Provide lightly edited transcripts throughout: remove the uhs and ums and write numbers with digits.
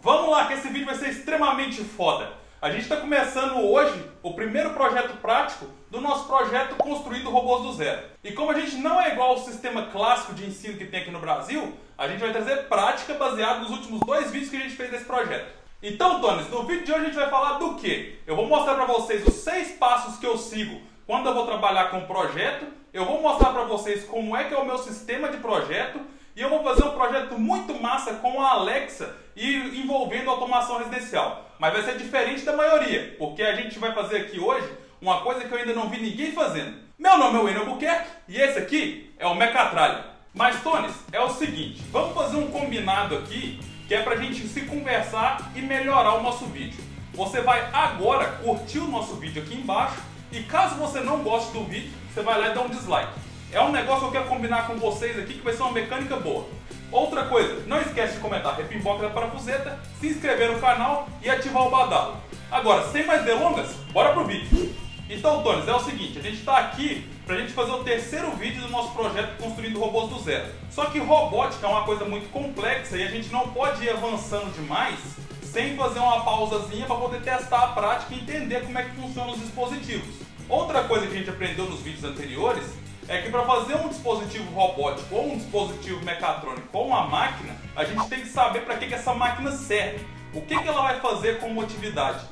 Vamos lá que esse vídeo vai ser extremamente foda. A gente está começando hoje o primeiro projeto prático do nosso projeto Construindo Robôs do Zero. E como a gente não é igual ao sistema clássico de ensino que tem aqui no Brasil, a gente vai trazer prática baseada nos últimos 2 vídeos que a gente fez desse projeto. Então, Tones, no vídeo de hoje a gente vai falar do quê? Eu vou mostrar para vocês os 6 passos que eu sigo quando eu vou trabalhar com o projeto. Eu vou mostrar para vocês como é que é o meu sistema de projeto. E eu vou fazer um projeto muito massa com a Alexa e envolvendo automação residencial. Mas vai ser diferente da maioria, porque a gente vai fazer aqui hoje uma coisa que eu ainda não vi ninguém fazendo. Meu nome é Wayne Albuquerque e esse aqui é o Mecatralha. Mas, Tones, é o seguinte, vamos fazer um combinado aqui que é pra gente se conversar e melhorar o nosso vídeo. Você vai agora curtir o nosso vídeo aqui embaixo e caso você não goste do vídeo, você vai lá e dá um dislike. É um negócio que eu quero combinar com vocês aqui que vai ser uma mecânica boa. Outra coisa, não esquece de comentar repimboca da parafuseta, se inscrever no canal e ativar o badalo. Agora, sem mais delongas, bora pro vídeo. Então, Tones, é o seguinte, a gente está aqui pra gente fazer o terceiro vídeo do nosso projeto Construindo Robôs do Zero. Só que robótica é uma coisa muito complexa e a gente não pode ir avançando demais sem fazer uma pausazinha para poder testar a prática e entender como é que funcionam os dispositivos. Outra coisa que a gente aprendeu nos vídeos anteriores é que para fazer um dispositivo robótico ou um dispositivo mecatrônico ou uma máquina, a gente tem que saber para que essa máquina serve, o que ela vai fazer como atividade,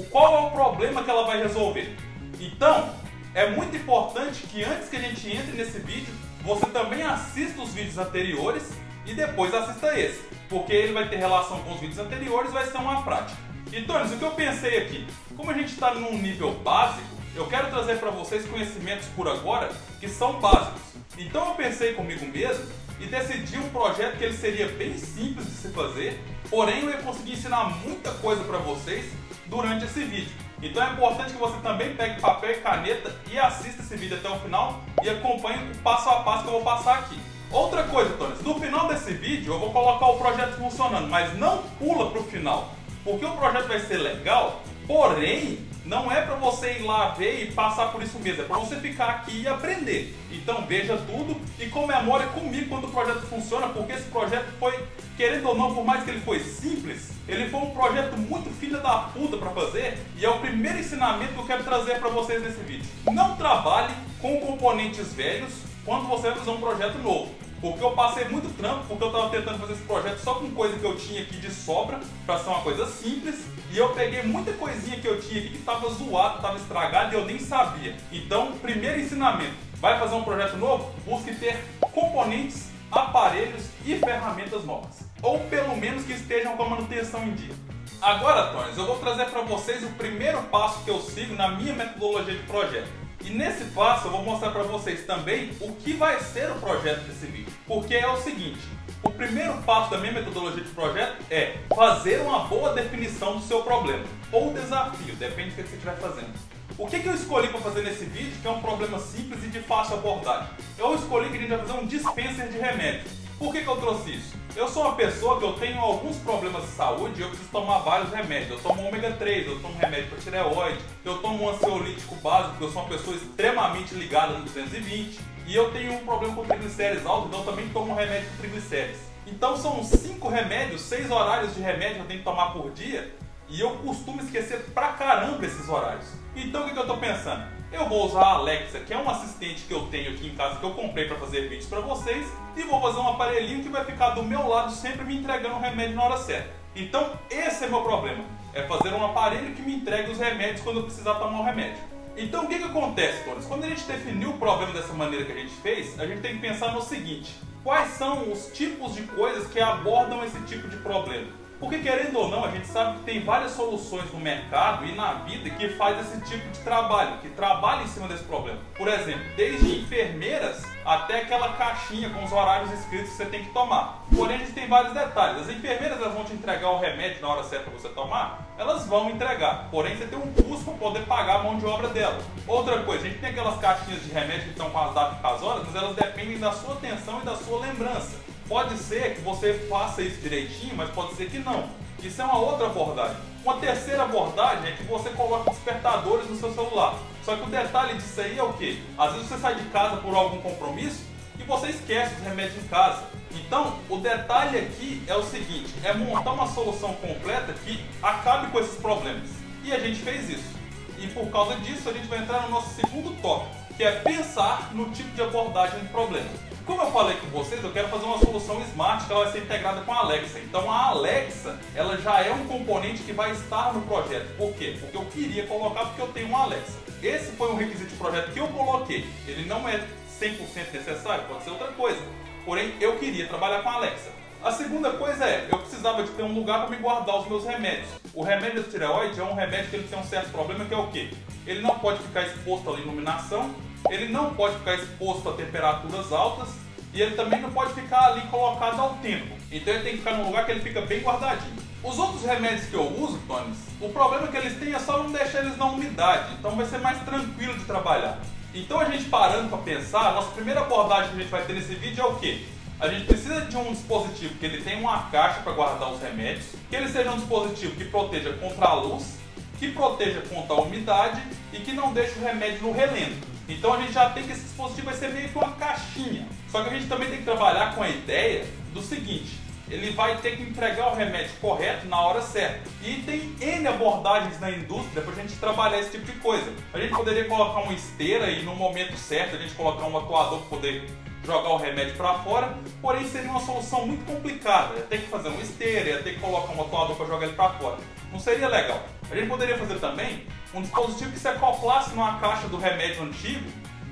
qual é o problema que ela vai resolver. Então, é muito importante que antes que a gente entre nesse vídeo, você também assista os vídeos anteriores e depois assista esse, porque ele vai ter relação com os vídeos anteriores e vai ser uma prática. Então, o que eu pensei aqui, como a gente está num nível básico, eu quero trazer para vocês conhecimentos por agora que são básicos. Então eu pensei comigo mesmo e decidi um projeto que ele seria bem simples de se fazer, porém eu ia conseguir ensinar muita coisa para vocês durante esse vídeo. Então é importante que você também pegue papel e caneta e assista esse vídeo até o final e acompanhe o passo a passo que eu vou passar aqui. Outra coisa, Tones, no final desse vídeo eu vou colocar o projeto funcionando, mas não pula para o final, porque o projeto vai ser legal, porém não é para você ir lá ver e passar por isso mesmo, é para você ficar aqui e aprender. Então veja tudo e comemore comigo quando o projeto funciona, porque esse projeto foi, querendo ou não, por mais que ele foi simples, ele foi um projeto muito filha da puta para fazer e é o primeiro ensinamento que eu quero trazer para vocês nesse vídeo. Não trabalhe com componentes velhos quando você vai fazer um projeto novo. Porque eu passei muito trampo, porque eu estava tentando fazer esse projeto só com coisa que eu tinha aqui de sobra, para ser uma coisa simples, e eu peguei muita coisinha que eu tinha aqui que estava zoada, estava estragada e eu nem sabia. Então, primeiro ensinamento, vai fazer um projeto novo? Busque ter componentes, aparelhos e ferramentas novas. Ou pelo menos que estejam com a manutenção em dia. Agora, Tones, eu vou trazer para vocês o primeiro passo que eu sigo na minha metodologia de projeto. E nesse passo eu vou mostrar para vocês também o que vai ser o projeto desse vídeo. Porque é o seguinte, o primeiro passo da minha metodologia de projeto é fazer uma boa definição do seu problema. Ou desafio, depende do que você estiver fazendo. O que eu escolhi para fazer nesse vídeo, que é um problema simples e de fácil abordagem? Eu escolhi que a gente vai fazer um dispenser de remédio. Por que eu trouxe isso? Eu sou uma pessoa que eu tenho alguns problemas de saúde e eu preciso tomar vários remédios. Eu tomo ômega 3, eu tomo remédio para tireoide, eu tomo um ansiolítico básico, porque eu sou uma pessoa extremamente ligada no 220 e eu tenho um problema com triglicérides alto, então eu também tomo remédio para triglicérides. Então são 5 remédios, 6 horários de remédio que eu tenho que tomar por dia e eu costumo esquecer pra caramba esses horários. Então o que eu estou pensando? Eu vou usar a Alexa, que é um assistente que eu tenho aqui em casa, que eu comprei para fazer vídeos para vocês, e vou fazer um aparelhinho que vai ficar do meu lado sempre me entregando o remédio na hora certa. Então esse é meu problema, é fazer um aparelho que me entregue os remédios quando eu precisar tomar o remédio. Então o que acontece, Tones? Quando a gente definiu o problema dessa maneira que a gente fez, a gente tem que pensar no seguinte: quais são os tipos de coisas que abordam esse tipo de problema? Porque querendo ou não, a gente sabe que tem várias soluções no mercado e na vida que faz esse tipo de trabalho, que trabalha em cima desse problema. Por exemplo, desde enfermeiras até aquela caixinha com os horários escritos que você tem que tomar. Porém, a gente tem vários detalhes. As enfermeiras, elas vão te entregar o remédio na hora certa para você tomar? Elas vão entregar. Porém, você tem um custo para poder pagar a mão de obra dela. Outra coisa, a gente tem aquelas caixinhas de remédio que estão com as datas e com as horas, mas elas dependem da sua atenção e da sua lembrança. Pode ser que você faça isso direitinho, mas pode ser que não. Isso é uma outra abordagem. Uma terceira abordagem é que você coloca despertadores no seu celular. Só que o detalhe disso aí é o quê? Às vezes você sai de casa por algum compromisso e você esquece os remédios em casa. Então, o detalhe aqui é o seguinte, é montar uma solução completa que acabe com esses problemas. E a gente fez isso. E por causa disso, a gente vai entrar no nosso segundo tópico, que é pensar no tipo de abordagem do problema. Como eu falei com vocês, eu quero fazer uma solução smart que ela vai ser integrada com a Alexa. Então a Alexa, ela já é um componente que vai estar no projeto. Por quê? Porque eu queria colocar porque eu tenho uma Alexa. Esse foi um requisito de projeto que eu coloquei. Ele não é 100% necessário, pode ser outra coisa. Porém, eu queria trabalhar com a Alexa. A segunda coisa é, eu precisava de ter um lugar para me guardar os meus remédios. O remédio da tireoide é um remédio que ele tem um certo problema, que é o quê? Ele não pode ficar exposto à iluminação, ele não pode ficar exposto a temperaturas altas e ele também não pode ficar ali colocado ao tempo. Então ele tem que ficar num lugar que ele fica bem guardadinho. Os outros remédios que eu uso, Tony, o problema que eles têm é só não deixar eles na umidade, então vai ser mais tranquilo de trabalhar. Então a gente parando para pensar, a nossa primeira abordagem que a gente vai ter nesse vídeo é o quê? A gente precisa de um dispositivo que ele tenha uma caixa para guardar os remédios, que ele seja um dispositivo que proteja contra a luz, que proteja contra a umidade e que não deixe o remédio no relento. Então a gente já tem que esse dispositivo vai ser meio que uma caixinha. Só que a gente também tem que trabalhar com a ideia do seguinte, ele vai ter que entregar o remédio correto na hora certa. E tem N abordagens na indústria para a gente trabalhar esse tipo de coisa. A gente poderia colocar uma esteira e no momento certo a gente colocar um atuador para poder jogar o remédio para fora, porém seria uma solução muito complicada. Ia ter que fazer uma esteira, ia ter que colocar um atuador para jogar ele para fora. Não seria legal. A gente poderia fazer também um dispositivo que se acoplasse numa caixa do remédio antigo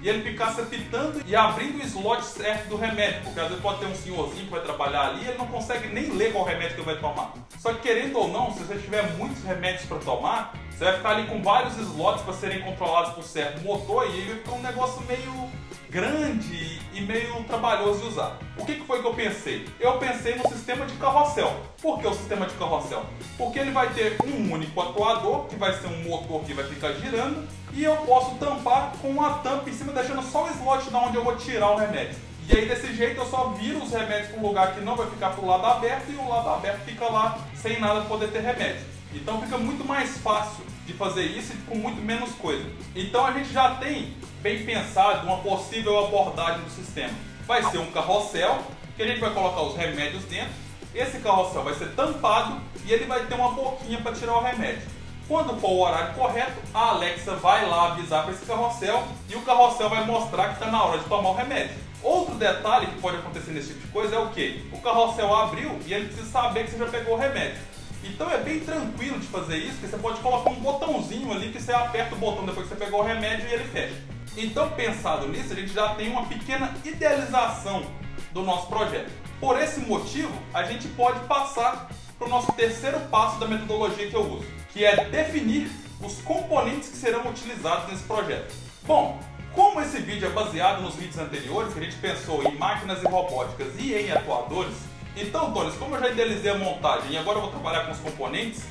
e ele ficasse apitando e abrindo o slot certo do remédio, porque às vezes pode ter um senhorzinho que vai trabalhar ali e ele não consegue nem ler qual remédio que ele vai tomar. Só que querendo ou não, se você tiver muitos remédios para tomar, você vai ficar ali com vários slots para serem controlados por certo motor e aí vai ficar um negócio meio grande e meio trabalhoso de usar. O que foi que eu pensei? Eu pensei no sistema de carrossel. Por que o sistema de carrossel? Porque ele vai ter um único atuador, que vai ser um motor que vai ficar girando, e eu posso tampar com uma tampa em cima, deixando só o slot de onde eu vou tirar o remédio. E aí desse jeito eu só viro os remédios para um lugar que não vai ficar para o lado aberto e o lado aberto fica lá sem nada poder ter remédio. Então fica muito mais fácil de fazer isso e com muito menos coisa. Então a gente já tem bem pensado uma possível abordagem do sistema. Vai ser um carrossel, que a gente vai colocar os remédios dentro. Esse carrossel vai ser tampado e ele vai ter uma boquinha para tirar o remédio. Quando for o horário correto, a Alexa vai lá avisar para esse carrossel e o carrossel vai mostrar que está na hora de tomar o remédio. Outro detalhe que pode acontecer nesse tipo de coisa é o quê? O carrossel abriu e ele precisa saber que você já pegou o remédio. Então é bem tranquilo de fazer isso, porque você pode colocar um botãozinho ali que você aperta o botão depois que você pegou o remédio e ele fecha. Então, pensado nisso, a gente já tem uma pequena idealização do nosso projeto. Por esse motivo, a gente pode passar para o nosso terceiro passo da metodologia que eu uso, que é definir os componentes que serão utilizados nesse projeto. Bom, como esse vídeo é baseado nos vídeos anteriores, que a gente pensou em máquinas e robóticas e em atuadores, então, Tony, como eu já idealizei a montagem e agora eu vou trabalhar com os componentes,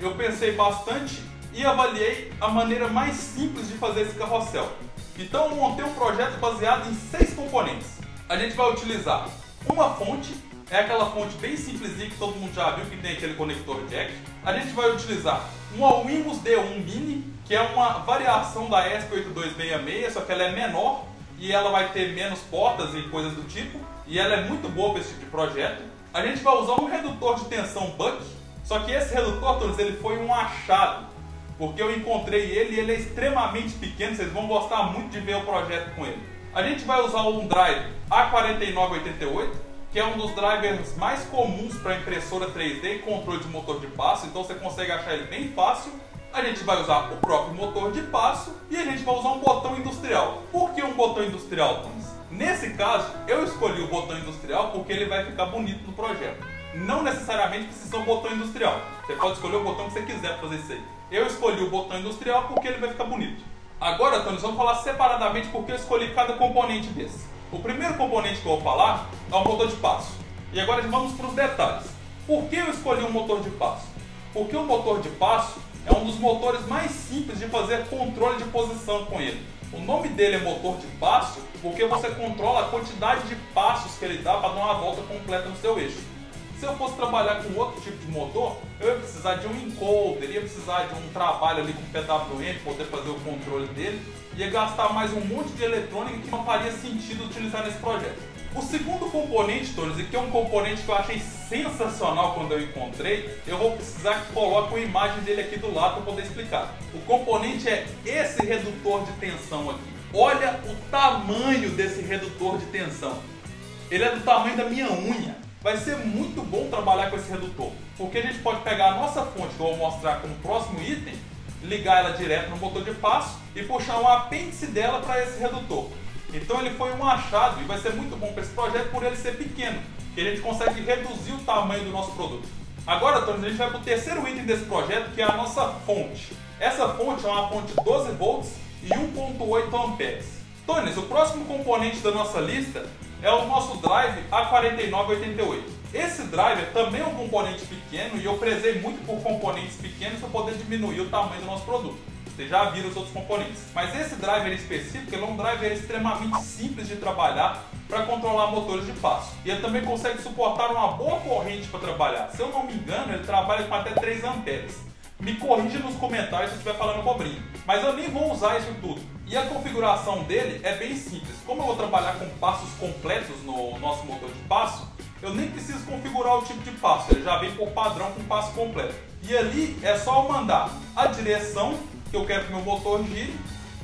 eu pensei bastante e avaliei a maneira mais simples de fazer esse carrossel. Então eu montei um projeto baseado em 6 componentes. A gente vai utilizar uma fonte, é aquela fonte bem simplesinha que todo mundo já viu, que tem aquele conector jack. A gente vai utilizar uma Windows D1 Mini, que é uma variação da ESP8266, só que ela é menor e ela vai ter menos portas e coisas do tipo. E ela é muito boa para esse tipo de projeto. A gente vai usar um redutor de tensão Buck, só que esse redutor, todos, ele foi um achado, porque eu encontrei ele e ele é extremamente pequeno, vocês vão gostar muito de ver o projeto com ele. A gente vai usar um drive A4988, que é um dos drivers mais comuns para impressora 3D e controle de motor de passo, então você consegue achar ele bem fácil. A gente vai usar o próprio motor de passo e a gente vai usar um botão industrial. Por que um botão industrial, Thomas? Nesse caso, eu escolhi o botão industrial porque ele vai ficar bonito no projeto. Não necessariamente precisa ser um botão industrial. Você pode escolher o botão que você quiser para fazer isso aí. Eu escolhi o botão industrial porque ele vai ficar bonito. Agora, Tony, vamos falar separadamente porque eu escolhi cada componente desse. O primeiro componente que eu vou falar é o motor de passo. E agora vamos para os detalhes. Por que eu escolhi um motor de passo? Porque o motor de passo é um dos motores mais simples de fazer controle de posição com ele. O nome dele é motor de passo porque você controla a quantidade de passos que ele dá para dar uma volta completa no seu eixo. Se eu fosse trabalhar com outro tipo de motor, eu ia precisar de um encoder, ia precisar de um trabalho ali com PWM para poder fazer o controle dele, ia gastar mais um monte de eletrônica que não faria sentido utilizar nesse projeto. O segundo componente, Tones, e que é um componente que eu achei sensacional quando eu encontrei, eu vou precisar que coloque uma imagem dele aqui do lado para poder explicar. O componente é esse redutor de tensão aqui. Olha o tamanho desse redutor de tensão. Ele é do tamanho da minha unha. Vai ser muito bom trabalhar com esse redutor, porque a gente pode pegar a nossa fonte, que eu vou mostrar como próximo item, ligar ela direto no motor de passo e puxar um apêndice dela para esse redutor. Então ele foi um achado e vai ser muito bom para esse projeto por ele ser pequeno, que a gente consegue reduzir o tamanho do nosso produto. Agora, Tones, a gente vai para o terceiro item desse projeto, que é a nossa fonte. Essa fonte é uma fonte 12 volts e 1.8 amperes. Tones, o próximo componente da nossa lista é o nosso drive A4988. Esse driver também é um componente pequeno e eu prezei muito por componentes pequenos para poder diminuir o tamanho do nosso produto. Vocês já viram os outros componentes. Mas esse driver específico ele é um driver extremamente simples de trabalhar para controlar motores de passo. E ele também consegue suportar uma boa corrente para trabalhar. Se eu não me engano, ele trabalha com até 3 amperes. Me corrija nos comentários se eu estiver falando bobrinha. Mas eu nem vou usar isso tudo. E a configuração dele é bem simples. Como eu vou trabalhar com passos completos no nosso motor de passo, eu nem preciso configurar o tipo de passo. Ele já vem por padrão com passo completo. E ali é só eu mandar a direção que eu quero que meu motor gire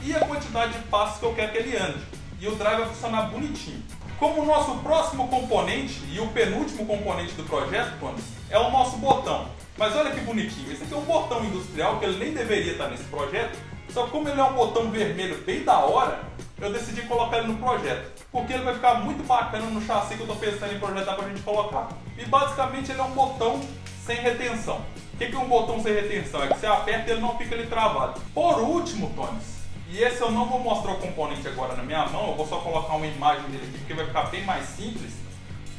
e a quantidade de passos que eu quero que ele ande. E o drive vai funcionar bonitinho. Como o nosso próximo componente e o penúltimo componente do projeto, Tones, é o nosso botão. Mas olha que bonitinho, esse aqui é um botão industrial que ele nem deveria estar nesse projeto, só que como ele é um botão vermelho bem da hora, eu decidi colocar ele no projeto, porque ele vai ficar muito bacana no chassi que eu estou pensando em projetar para a gente colocar. E basicamente ele é um botão sem retenção. O que é um botão sem retenção? É que você aperta e ele não fica ali travado. Por último, Tones, e esse eu não vou mostrar o componente agora na minha mão, eu vou só colocar uma imagem dele aqui porque vai ficar bem mais simples,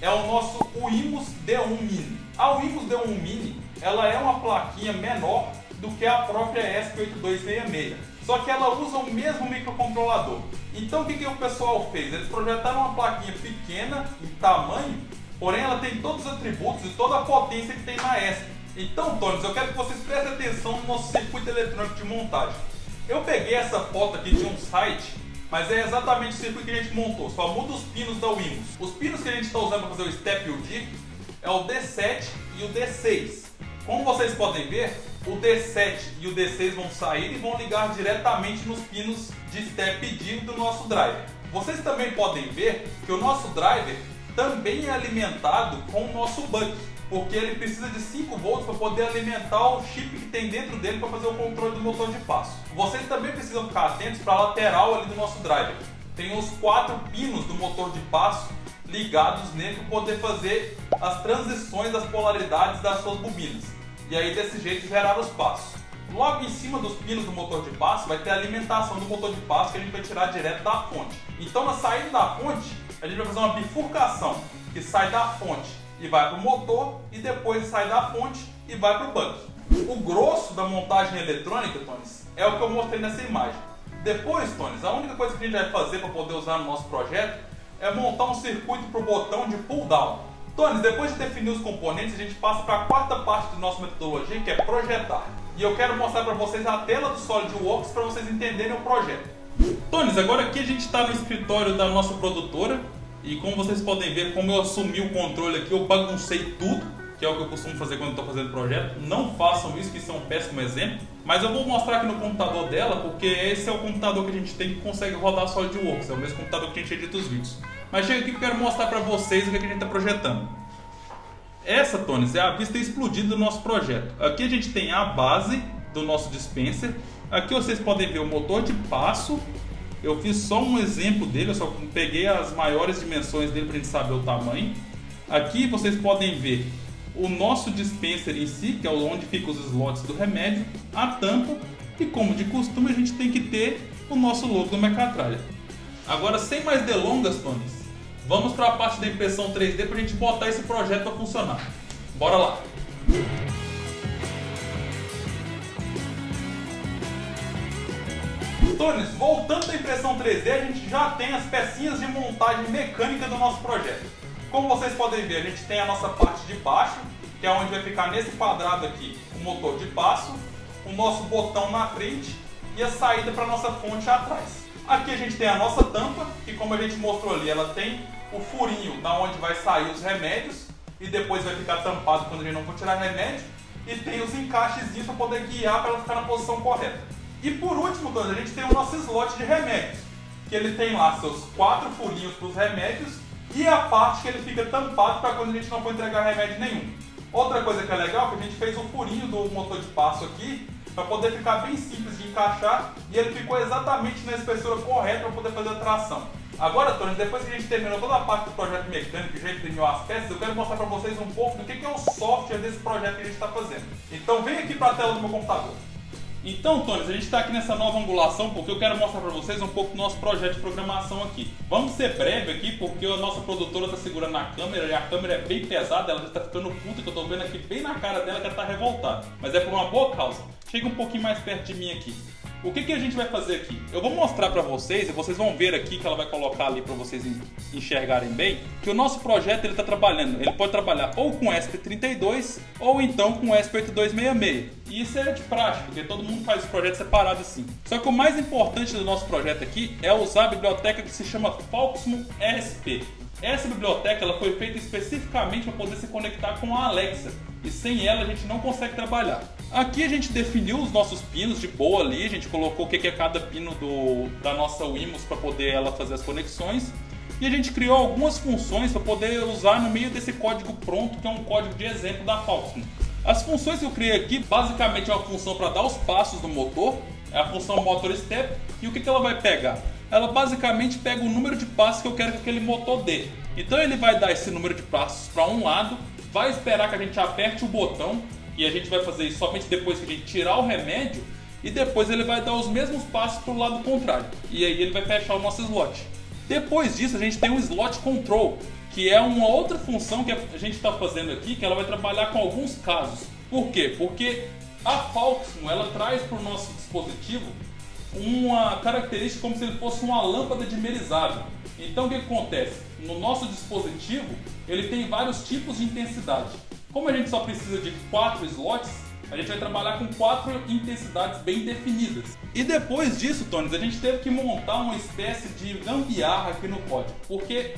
é o nosso Wimos D1 Mini. A Wimos D1 Mini, ela é uma plaquinha menor do que a própria ESP8266, só que ela usa o mesmo microcontrolador. Então o que o pessoal fez? Eles projetaram uma plaquinha pequena em tamanho, porém ela tem todos os atributos e toda a potência que tem na ESP. Então, Tones, eu quero que vocês prestem atenção no nosso circuito eletrônico de montagem. Eu peguei essa foto aqui de um site, mas é exatamente o circuito que a gente montou, só muda os pinos da Wimos. Os pinos que a gente está usando para fazer o step e o dip é o D7 e o D6. Como vocês podem ver, o D7 e o D6 vão sair e vão ligar diretamente nos pinos de step e dip do nosso driver. Vocês também podem ver que o nosso driver também é alimentado com o nosso buck, porque ele precisa de 5 volts para poder alimentar o chip que tem dentro dele para fazer o controle do motor de passo. Vocês também precisam ficar atentos para a lateral ali do nosso driver. Tem os 4 pinos do motor de passo ligados nele para poder fazer as transições das polaridades das suas bobinas. E aí desse jeito gerar os passos. Logo em cima dos pinos do motor de passo vai ter a alimentação do motor de passo que a gente vai tirar direto da fonte. Então na saída da fonte a gente vai fazer uma bifurcação que sai da fonte e vai para o motor e depois sai da fonte e vai para o buck. O grosso da montagem eletrônica, Tones, é o que eu mostrei nessa imagem. Depois, Tones, a única coisa que a gente vai fazer para poder usar no nosso projeto é montar um circuito para o botão de pull down. Tones, depois de definir os componentes, a gente passa para a quarta parte da nossa metodologia, que é projetar. E eu quero mostrar para vocês a tela do SolidWorks para vocês entenderem o projeto. Tones, agora aqui a gente está no escritório da nossa produtora. E como vocês podem ver, como eu assumi o controle aqui, eu baguncei tudo, que é o que eu costumo fazer quando estou fazendo projeto. Não façam isso, que isso é um péssimo exemplo. Mas eu vou mostrar aqui no computador dela, porque esse é o computador que a gente tem que consegue rodar SolidWorks. É o mesmo computador que a gente edita os vídeos. Mas chega aqui que eu quero mostrar para vocês o que a gente está projetando. Essa, Tones, é a vista explodida do nosso projeto. Aqui a gente tem a base do nosso dispenser. Aqui vocês podem ver o motor de passo. Eu fiz só um exemplo dele, eu só peguei as maiores dimensões dele para a gente saber o tamanho. Aqui vocês podem ver o nosso dispenser em si, que é onde ficam os slots do remédio, a tampa e, como de costume, a gente tem que ter o nosso logo do Mecatralha. Agora, sem mais delongas, Tones, vamos para a parte da impressão 3D para a gente botar esse projeto para funcionar. Bora lá! Tones, voltando da impressão 3D, a gente já tem as pecinhas de montagem mecânica do nosso projeto. Como vocês podem ver, a gente tem a nossa parte de baixo, que é onde vai ficar nesse quadrado aqui o motor de passo, o nosso botão na frente e a saída para a nossa fonte atrás. Aqui a gente tem a nossa tampa, que como a gente mostrou ali, ela tem o furinho da onde vai sair os remédios e depois vai ficar tampado quando a gente não for tirar remédio, e tem os encaixezinhos para poder guiar para ela ficar na posição correta. E por último, a gente tem o nosso slot de remédios, que ele tem lá seus 4 furinhos para os remédios e a parte que ele fica tampado para quando a gente não for entregar remédio nenhum. Outra coisa que é legal é que a gente fez o furinho do motor de passo aqui para poder ficar bem simples de encaixar, e ele ficou exatamente na espessura correta para poder fazer a tração. Agora, Tony, depois que a gente terminou toda a parte do projeto mecânico e já imprimiu as peças, eu quero mostrar para vocês um pouco do que é o software desse projeto que a gente está fazendo. Então vem aqui para a tela do meu computador. Então, Tony, a gente está aqui nessa nova angulação porque eu quero mostrar para vocês um pouco do nosso projeto de programação aqui. Vamos ser breve aqui porque a nossa produtora está segurando a câmera e a câmera é bem pesada, ela já está ficando puta, que eu estou vendo aqui bem na cara dela que ela está revoltada. Mas é por uma boa causa. Chega um pouquinho mais perto de mim aqui. O que a gente vai fazer aqui? Eu vou mostrar para vocês, e vocês vão ver aqui que ela vai colocar ali para vocês enxergarem bem, que o nosso projeto ele está trabalhando, ele pode trabalhar ou com ESP32 ou então com ESP8266. E isso é de prática, porque todo mundo faz o projeto separado assim. Só que o mais importante do nosso projeto aqui é usar a biblioteca que se chama Foxmo ESP. Essa biblioteca ela foi feita especificamente para poder se conectar com a Alexa, e sem ela a gente não consegue trabalhar. Aqui a gente definiu os nossos pinos de boa ali, a gente colocou o que é cada pino da nossa Wemos para poder ela fazer as conexões, e a gente criou algumas funções para poder usar no meio desse código pronto, que é um código de exemplo da Foxmo. As funções que eu criei aqui basicamente é uma função para dar os passos do motor, é a função motor step, e o que ela vai pegar? Ela basicamente pega o número de passos que eu quero que aquele motor dê. Então ele vai dar esse número de passos para um lado, vai esperar que a gente aperte o botão, e a gente vai fazer isso somente depois que a gente tirar o remédio, e depois ele vai dar os mesmos passos para o lado contrário, e aí ele vai fechar o nosso slot. Depois disso a gente tem o slot control, que é uma outra função que a gente está fazendo aqui, que ela vai trabalhar com alguns casos. Por quê? Porque a Foxmo ela traz para o nosso dispositivo uma característica como se ele fosse uma lâmpada dimerizável. Então o que acontece? No nosso dispositivo ele tem vários tipos de intensidade. Como a gente só precisa de 4 slots, a gente vai trabalhar com 4 intensidades bem definidas. E depois disso, Tony, a gente teve que montar uma espécie de gambiarra aqui no código, porque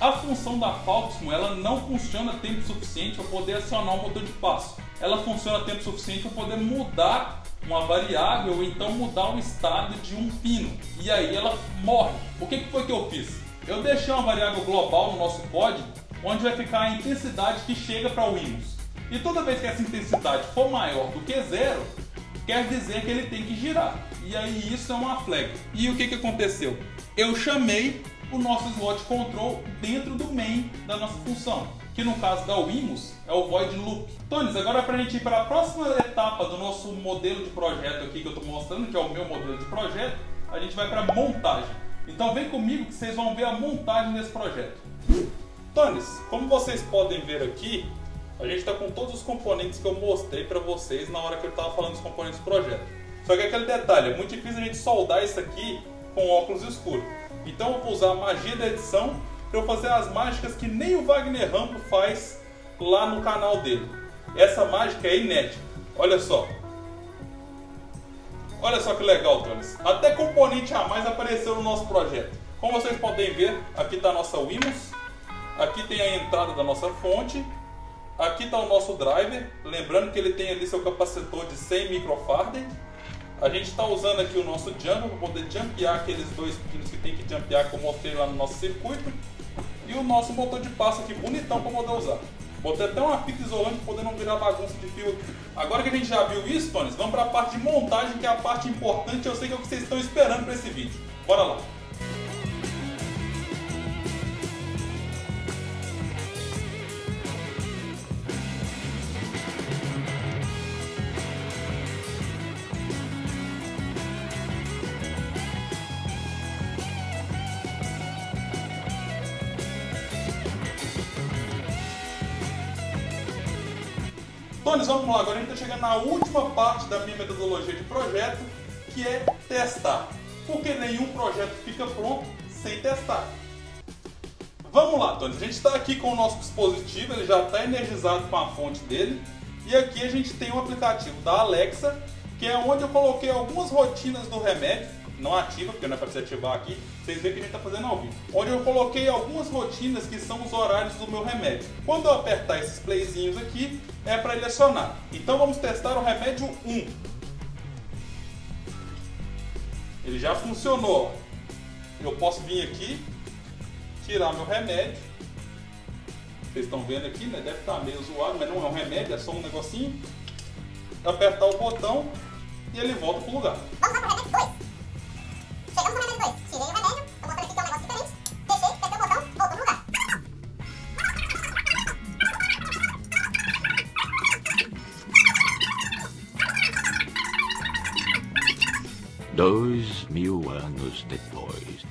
a função da Foxmo ela não funciona tempo suficiente para poder acionar um motor de passo. Ela funciona tempo suficiente para poder mudar uma variável ou então mudar o estado de um pino. E aí ela morre. O que foi que eu fiz? Eu deixei uma variável global no nosso código, onde vai ficar a intensidade que chega para o Wemos. E toda vez que essa intensidade for maior do que 0, quer dizer que ele tem que girar. E aí isso é uma flag. E o que aconteceu? Eu chamei o nosso slot control dentro do main da nossa função, que no caso da Wemos é o void loop. Tony, agora para a gente ir para a próxima etapa do nosso modelo de projeto aqui que eu estou mostrando, que é o meu modelo de projeto, a gente vai para a montagem. Então vem comigo que vocês vão ver a montagem desse projeto. Tony, como vocês podem ver aqui, a gente está com todos os componentes que eu mostrei para vocês na hora que eu estava falando dos componentes do projeto. Só que aquele detalhe, é muito difícil a gente soldar isso aqui com óculos escuros. Então eu vou usar a magia da edição para eu fazer as mágicas que nem o Wagner Rampo faz lá no canal dele. Essa mágica é inédita. Olha só. Olha só que legal, Tony. Até componente a mais apareceu no nosso projeto. Como vocês podem ver, aqui está a nossa Wemos. Aqui tem a entrada da nossa fonte. Aqui está o nosso driver. Lembrando que ele tem ali seu capacitor de 100 microfarad. A gente está usando aqui o nosso jumper para poder jumpear aqueles 2 pinos que tem que jumpear, que eu mostrei lá no nosso circuito. E o nosso motor de passo aqui bonitão para poder usar. Botei até uma fita isolante para poder não virar bagunça de fio aqui. Agora que a gente já viu isso, Tony, vamos para a parte de montagem, que é a parte importante. Eu sei que é o que vocês estão esperando para esse vídeo. Bora lá! Tony, vamos lá, agora a gente está chegando na última parte da minha metodologia de projeto, que é testar. Porque nenhum projeto fica pronto sem testar. Vamos lá, Tony, a gente está aqui com o nosso dispositivo, ele já está energizado com a fonte dele. E aqui a gente tem um aplicativo da Alexa, que é onde eu coloquei algumas rotinas do remédio não ativa, porque não é para você ativar aqui, vocês veem que a gente está fazendo ao vivo. Onde eu coloquei algumas rotinas que são os horários do meu remédio. Quando eu apertar esses playzinhos aqui, é para ele acionar. Então vamos testar o remédio 1. Ele já funcionou. Eu posso vir aqui, tirar meu remédio. Vocês estão vendo aqui, né? Deve estar meio zoado, mas não é um remédio, é só um negocinho. Apertar o botão e ele volta pro lugar. Vamos lá pro remédio 2. Chegamos no remédio 2. Tirei o remédio, tô mostrando aqui que é um negócio diferente. Deixei, apertei o botão, voltou pro lugar. 2000 anos depois.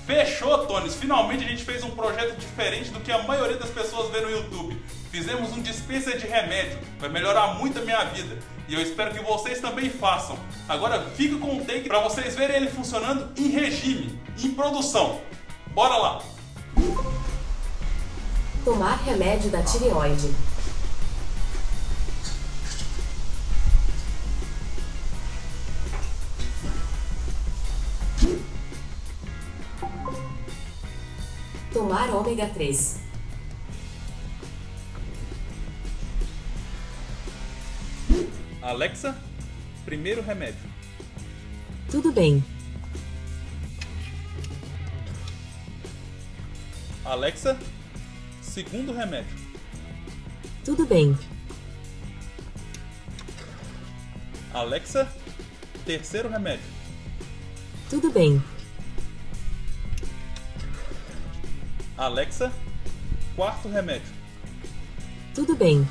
Fechou, Tones! Finalmente a gente fez um projeto diferente do que a maioria das pessoas vê no YouTube. Fizemos um dispenser de remédio, vai melhorar muito a minha vida. E eu espero que vocês também façam. Agora fica com o take para vocês verem ele funcionando em regime, em produção. Bora lá! Tomar remédio da tireoide. Tomar ômega 3. Alexa, primeiro remédio. Tudo bem. Alexa, segundo remédio. Tudo bem. Alexa, terceiro remédio. Tudo bem. Alexa, quarto remédio. Tudo bem.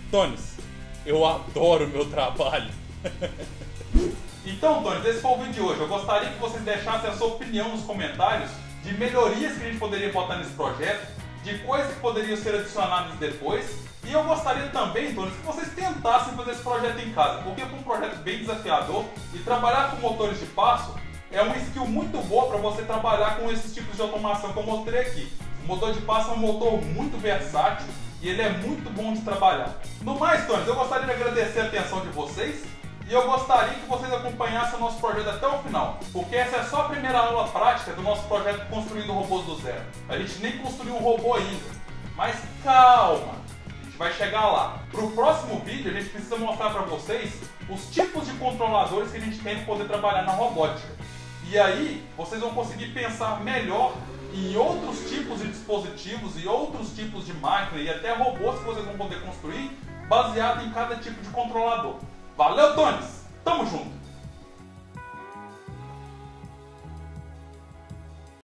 Tones, eu adoro o meu trabalho. Então, Tones, esse foi o vídeo de hoje. Eu gostaria que vocês deixassem a sua opinião nos comentários de melhorias que a gente poderia botar nesse projeto, de coisas que poderiam ser adicionadas depois. E eu gostaria também, Tones, que vocês tentassem fazer esse projeto em casa, porque é um projeto bem desafiador e trabalhar com motores de passo é uma skill muito boa para você trabalhar com esses tipos de automação que eu mostrei aqui. O motor de passo é um motor muito versátil e ele é muito bom de trabalhar. No mais, Tones, eu gostaria de agradecer a atenção de vocês e eu gostaria que vocês acompanhassem o nosso projeto até o final, porque essa é só a primeira aula prática do nosso projeto Construindo Robôs do Zero. A gente nem construiu um robô ainda, mas calma, a gente vai chegar lá. Para o próximo vídeo, a gente precisa mostrar para vocês os tipos de controladores que a gente tem para poder trabalhar na robótica. E aí, vocês vão conseguir pensar melhor em outros tipos de dispositivos e outros tipos de máquina e até robôs que vocês vão poder construir baseado em cada tipo de controlador. Valeu, Tones! Tamo junto!